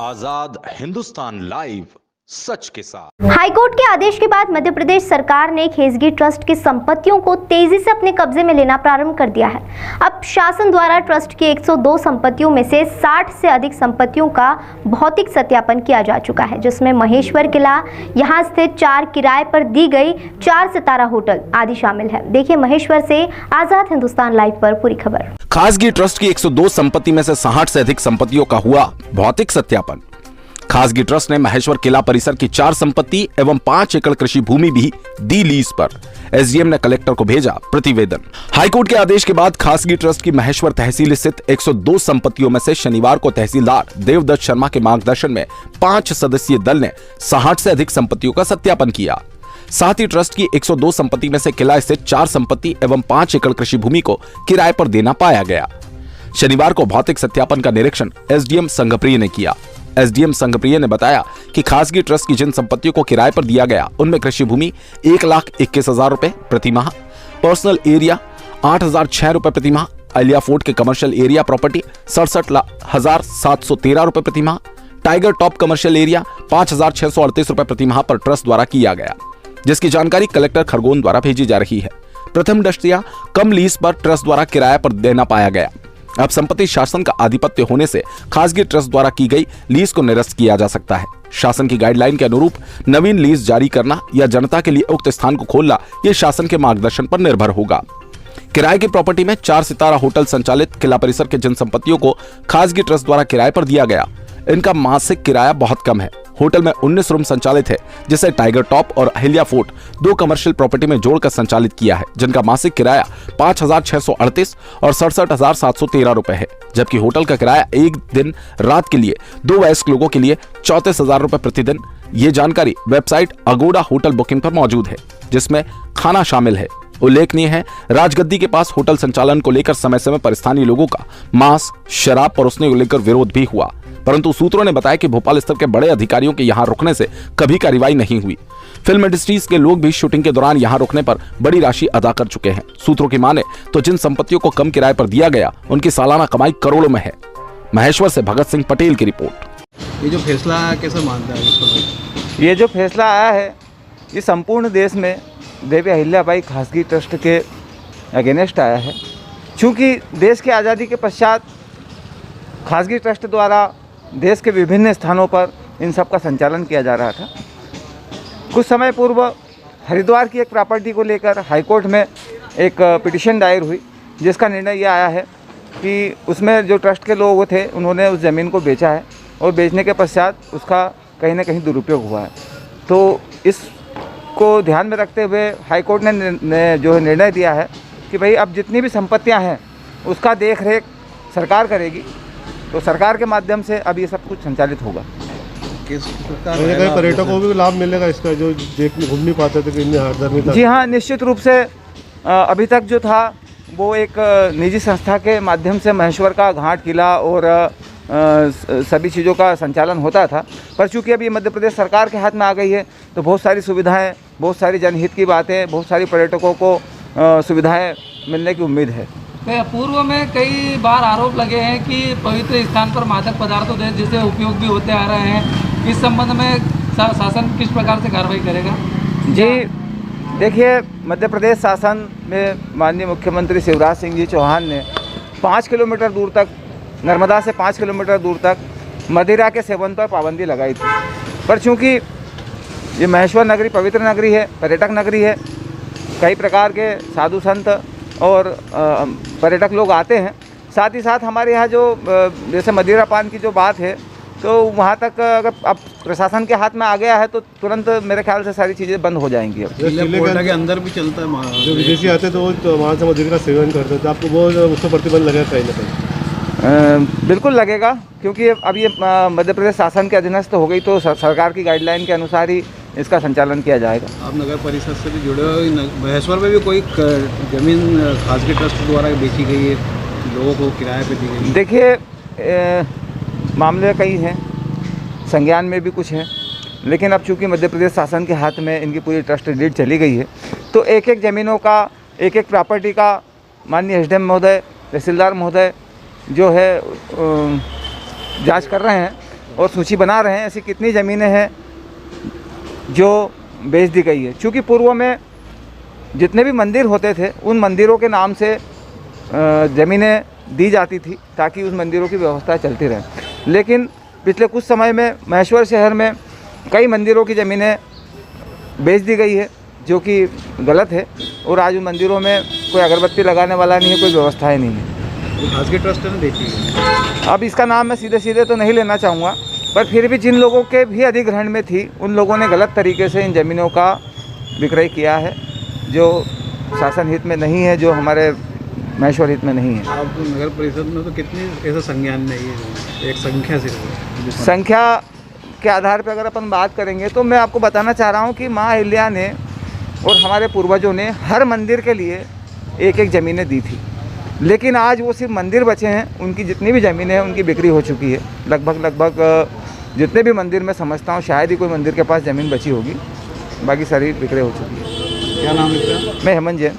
आजाद Hindustan live, सच के साथ। High court के आदेश के बाद मध्य प्रदेश सरकार ने खेसगी ट्रस्ट की संपत्तियों को तेजी से अपने कब्जे में लेना प्रारंभ कर दिया है। अब शासन द्वारा ट्रस्ट की 102 संपत्तियों में से 60 से अधिक संपत्तियों का भौतिक सत्यापन किया जा चुका है, जिसमें महेश्वर किला, यहां स्थित 4 किराए पर दी गई 4 सितारा होटल आदि शामिल है। देखिए महेश्वर से आजाद हिंदुस्तान लाइव पर पूरी खबर। खासगी ट्रस्ट की 102 संपत्ति में से 60 से अधिक संपत्तियों का हुआ भौतिक सत्यापन। खासगी ट्रस्ट ने महेश्वर किला परिसर की 4 संपत्ति एवं 5 एकड़ कृषि भूमि भी दी लीज पर। एसडीएम ने कलेक्टर को भेजा प्रतिवेदन। हाईकोर्ट के आदेश के बाद खासगी ट्रस्ट की महेश्वर तहसील स्थित 102 संपत्तियों में से शनिवार को तहसीलदार देवदत्त शर्मा के मार्गदर्शन में 5 सदस्यीय दल ने 60 से अधिक संपत्तियों का सत्यापन किया। साथ ही ट्रस्ट की 102 संपत्ति में से किला स्थित 4 संपत्ति एवं 5 एकड़ कृषि भूमि को किराए पर देना पाया गया। शनिवार को भौतिक सत्यापन का निरीक्षण एसडीएम संघप्रिय ने किया। एसडीएम संघप्रिय ने बताया कि खासगी ट्रस्ट की जिन संपत्तियों को किराए पर दिया गया उनमें कृषि भूमि 1,21,000 रुपए प्रति माह, पर्सनल एरिया 8,006 रुपए प्रति माह, अलिया फोर्ट के कमर्शियल एरिया प्रॉपर्टी 67,713 रुपए प्रति माह, टाइगर टॉप कमर्शियल एरिया 5,638 रुपए प्रति माह पर ट्रस्ट द्वारा किया गया, जिसकी जानकारी कलेक्टर खरगोन द्वारा भेजी जा रही है। प्रथम दृष्टया कम लीज पर ट्रस्ट द्वारा किराया पर देना पाया गया। अब संपत्ति शासन का आधिपत्य होने से खासगी ट्रस्ट द्वारा की गई लीज को निरस्त किया जा सकता है। शासन की गाइडलाइन के अनुरूप नवीन लीज जारी करना या जनता के लिए उक्त स्थान को खोलना यह शासन के मार्गदर्शन पर निर्भर होगा। किराए की प्रॉपर्टी में 4 सितारा होटल संचालित किला परिसर के जिन संपत्तियों को खासगी ट्रस्ट द्वारा किराए पर दिया गया, इनका मासिक किराया बहुत कम है। होटल में 19 रूम संचालित है, जिसे टाइगर टॉप और अहिल्या फोर्ट 2 कमर्शियल प्रॉपर्टी में जोड़कर संचालित किया है, जिनका मासिक किराया 5,638 और 67,713 रुपए है। जबकि होटल का किराया एक दिन रात के लिए 2 वयस्क लोगों के लिए 34,000 रुपए प्रतिदिन। ये जानकारी वेबसाइट अगोड़ा होटल बुकिंग पर मौजूद है, जिसमें खाना शामिल है। उल्लेखनीय है, राजगद्दी के पास होटल संचालन को लेकर समय समय पर स्थानीय लोगों का मांस, शराब परोसने को लेकर विरोध भी हुआ, परंतु सूत्रों ने बताया कि भोपाल स्तर के बड़े अधिकारियों के यहां रुकने से कभी कार्रवाई नहीं हुई। फिल्म इंडस्ट्रीज के लोग भी शूटिंग के दौरान यहां रुकने पर बड़ी राशि अदा कर चुके हैं। सूत्रों की माने तो जिन संपत्तियों को कम किराए पर दिया गया, उनकी सालाना कमाई करोड़ों में है। महेश्वर से भगत सिंह पटेल की रिपोर्ट। ये जो फैसला आया कैसे मानता है इसको? ये जो फैसला आया है, ये संपूर्ण देश में देवी अहिल्याबाई खासगी ट्रस्ट के अगेंस्ट आया है। चूँकि देश की आज़ादी के पश्चात खासगी ट्रस्ट द्वारा देश के विभिन्न स्थानों पर इन सब का संचालन किया जा रहा था। कुछ समय पूर्व हरिद्वार की एक प्रॉपर्टी को लेकर हाईकोर्ट में एक पिटीशन दायर हुई, जिसका निर्णय यह आया है कि उसमें जो ट्रस्ट के लोग थे उन्होंने उस ज़मीन को बेचा है और बेचने के पश्चात उसका कहीं ना कहीं दुरुपयोग हुआ है। तो इसको ध्यान में रखते हुए हाईकोर्ट ने जो निर्णय दिया है कि भाई अब जितनी भी संपत्तियां हैं उसका देख रेख सरकार करेगी, तो सरकार के माध्यम से अब ये सब कुछ संचालित होगा। किस प्रकार पर्यटकों को भी लाभ मिलेगा इसका, जो देखने घूम नहीं पाते थे कि हरदर में था? जी हाँ, निश्चित रूप से अभी तक जो था वो एक निजी संस्था के माध्यम से महेश्वर का घाट किला और सभी चीज़ों का संचालन होता था, पर चूँकि अभी मध्य प्रदेश सरकार के हाथ में आ गई है तो बहुत सारी सुविधाएं, बहुत सारी जनहित की बातें, बहुत सारी पर्यटकों को सुविधाएं मिलने की उम्मीद है। पूर्व में कई बार आरोप लगे हैं कि पवित्र स्थान पर मादक पदार्थों जैसे उपयोग भी होते आ रहे हैं। इस संबंध में शासन किस प्रकार से कार्रवाई करेगा? जी देखिए, मध्य प्रदेश शासन में माननीय मुख्यमंत्री शिवराज सिंह जी चौहान ने 5 किलोमीटर दूर तक, नर्मदा से 5 किलोमीटर दूर तक मदिरा के सेवन पर पाबंदी लगाई थी। पर चूँकि ये महेश्वर नगरी पवित्र नगरी है, पर्यटक नगरी है, कई प्रकार के साधु संत और पर्यटक लोग आते हैं। साथ ही साथ हमारे यहाँ जो जैसे मदिरा पान की जो बात है, तो वहाँ तक अगर अब प्रशासन के हाथ में आ गया है तो तुरंत मेरे ख्याल से सारी चीज़ें बंद हो जाएंगी। अब किले के अंदर भी चलता है, जो विदेशी आते तो वो वहाँ से मदिरा का सेवन करते थे, आपको वो उसको प्रतिबंध लगेगा कहीं ना कहीं? बिल्कुल लगेगा, क्योंकि अब ये मध्य प्रदेश शासन के अधीनस्थ हो गई तो सरकार की गाइडलाइन के अनुसार ही इसका संचालन किया जाएगा। आप नगर परिषद से भी जुड़े हो, महेश्वर में भी कोई जमीन खासगी ट्रस्ट द्वारा बेची गई है, लोगों को किराए पे दी गई? देखिए, मामले कई हैं, संज्ञान में भी कुछ है, लेकिन अब चूंकि मध्य प्रदेश शासन के हाथ में इनकी पूरी ट्रस्ट डीड चली गई है, तो एक एक ज़मीनों का, एक एक प्रॉपर्टी का माननीय एसडीएम महोदय, तहसीलदार महोदय जो है जांच कर रहे हैं और सूची बना रहे हैं ऐसी कितनी ज़मीनें हैं जो बेच दी गई है। चूँकि पूर्व में जितने भी मंदिर होते थे उन मंदिरों के नाम से ज़मीनें दी जाती थी ताकि उस मंदिरों की व्यवस्था चलती रहे। लेकिन पिछले कुछ समय में महेश्वर शहर में कई मंदिरों की ज़मीनें बेच दी गई है जो कि गलत है, और आज उन मंदिरों में कोई अगरबत्ती लगाने वाला नहीं है, कोई व्यवस्थाएं नहीं है। वो खासगी ट्रस्ट ने देखी है। अब इसका नाम मैं सीधे सीधे तो नहीं लेना चाहूँगा, पर फिर भी जिन लोगों के भी अधिग्रहण में थी उन लोगों ने गलत तरीके से इन ज़मीनों का विक्रय किया है जो शासन हित में नहीं है, जो हमारे महेश्वर हित में नहीं है। आप नगर परिषद में तो कितनी ऐसा संज्ञान नहीं है, एक संख्या सिर्फ संख्या के आधार पर अगर अपन बात करेंगे तो मैं आपको बताना चाह रहा हूँ कि माँ अहिल्या ने और हमारे पूर्वजों ने हर मंदिर के लिए एक एक ज़मीनें दी थी, लेकिन आज वो सिर्फ मंदिर बचे हैं। उनकी जितनी भी ज़मीनें हैं उनकी बिक्री हो चुकी है। लगभग जितने भी मंदिर मैं समझता हूँ शायद ही कोई मंदिर के पास ज़मीन बची होगी, बाकी सारी बिक्री हो चुकी है। क्या नाम है? मैं हेमंत जैन।